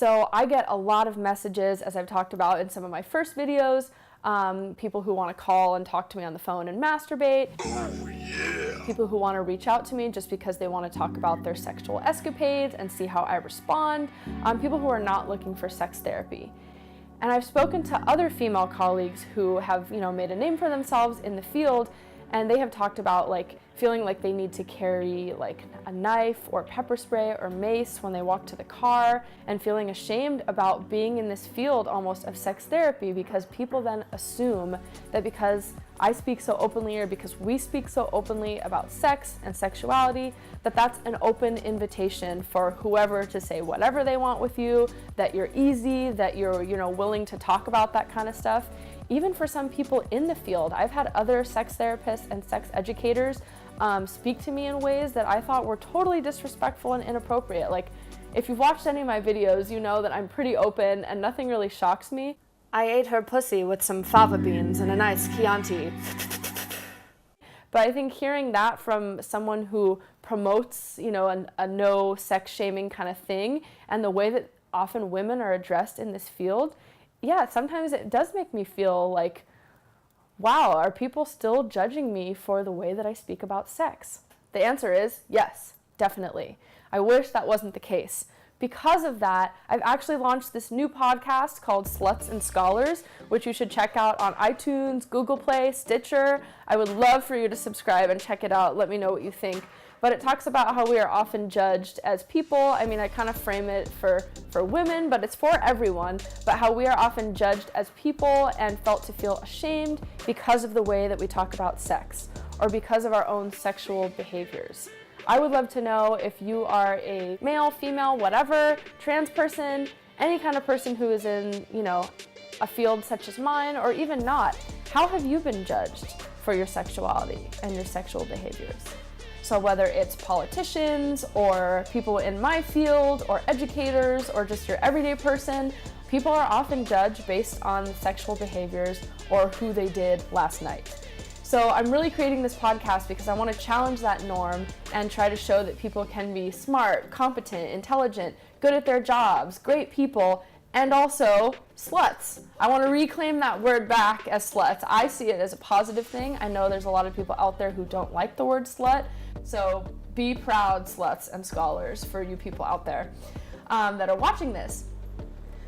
so I get a lot of messages, as I've talked about in some of my first videos, people who want to call and talk to me on the phone and masturbate. Oh, yeah. People who want to reach out to me just because they want to talk about their sexual escapades and see how I respond. People who are not looking for sex therapy. And I've spoken to other female colleagues who have, made a name for themselves in the field, and they have talked about feeling like they need to carry a knife or pepper spray or mace when they walk to the car, and feeling ashamed about being in this field almost of sex therapy, because people then assume that because I speak so openly, or because we speak so openly about sex and sexuality, that that's an open invitation for whoever to say whatever they want with you, that you're easy, that you're willing to talk about that kind of stuff. Even for some people in the field, I've had other sex therapists and sex educators speak to me in ways that I thought were totally disrespectful and inappropriate. If you've watched any of my videos, you know that I'm pretty open and nothing really shocks me. I ate her pussy with some fava beans and a nice Chianti. But I think hearing that from someone who promotes, a no sex shaming kind of thing, and the way that often women are addressed in this field, yeah, sometimes it does make me feel like, wow, are people still judging me for the way that I speak about sex? The answer is yes, definitely. I wish that wasn't the case. Because of that, I've actually launched this new podcast called Sluts and Scholars, which you should check out on iTunes, Google Play, Stitcher. I would love for you to subscribe and check it out. Let me know what you think. But it talks about how we are often judged as people. I mean, I kind of frame it for women, but it's for everyone. But how we are often judged as people and felt to feel ashamed because of the way that we talk about sex, or because of our own sexual behaviors. I would love to know if you are a male, female, whatever, trans person, any kind of person who is in, a field such as mine, or even not. How have you been judged for your sexuality and your sexual behaviors? So whether it's politicians or people in my field or educators or just your everyday person, people are often judged based on sexual behaviors or who they did last night. So I'm really creating this podcast because I want to challenge that norm and try to show that people can be smart, competent, intelligent, good at their jobs, great people, and also sluts. I want to reclaim that word back as sluts. I see it as a positive thing. I know there's a lot of people out there who don't like the word slut. So be proud, sluts and scholars, for you people out there that are watching this.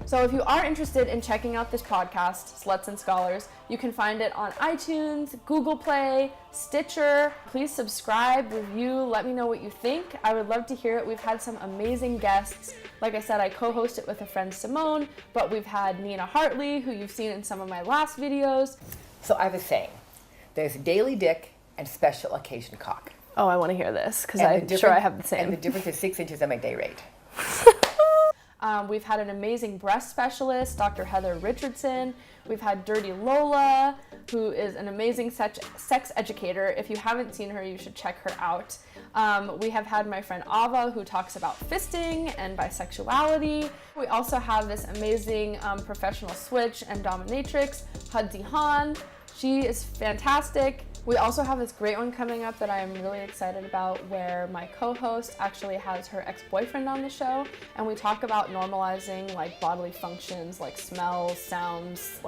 So if you are interested in checking out this podcast, Sluts and Scholars, you can find it on iTunes, Google Play, Stitcher. Please subscribe, review, let me know what you think. I would love to hear it. We've had some amazing guests. Like I said, I co-host it with a friend, Simone, but we've had Nina Hartley, who you've seen in some of my last videos. So I was saying, there's daily dick and special occasion cock. Oh, I want to hear this, because I'm sure I have the same. And the difference is 6 inches on my day rate. We've had an amazing breast specialist, Dr. Heather Richardson. We've had Dirty Lola, who is an amazing sex educator. If you haven't seen her, you should check her out. We have had my friend Ava, who talks about fisting and bisexuality. We also have this amazing professional switch and dominatrix, Hudzi Han. She is fantastic. We also have this great one coming up that I am really excited about, where my co-host actually has her ex-boyfriend on the show, and we talk about normalizing bodily functions like smells, sounds,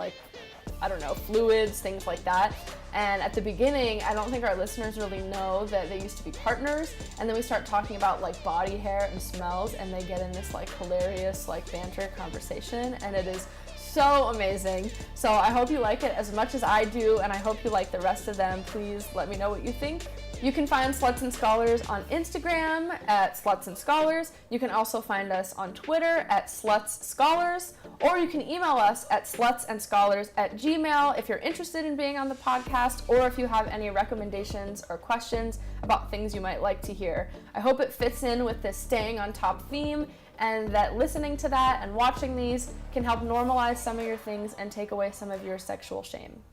fluids, things like that. And at the beginning, I don't think our listeners really know that they used to be partners, and then we start talking about body hair and smells, and they get in this hilarious banter conversation, and it is so amazing. So I hope you like it as much as I do, and I hope you like the rest of them. Please let me know what you think. You can find Sluts and Scholars on Instagram at Sluts and Scholars. You can also find us on Twitter at Sluts Scholars, or you can email us at slutandscholars@gmail.com if you're interested in being on the podcast, or if you have any recommendations or questions about things you might like to hear. I hope it fits in with this staying on top theme, and that listening to that and watching these can help normalize some of your things and take away some of your sexual shame.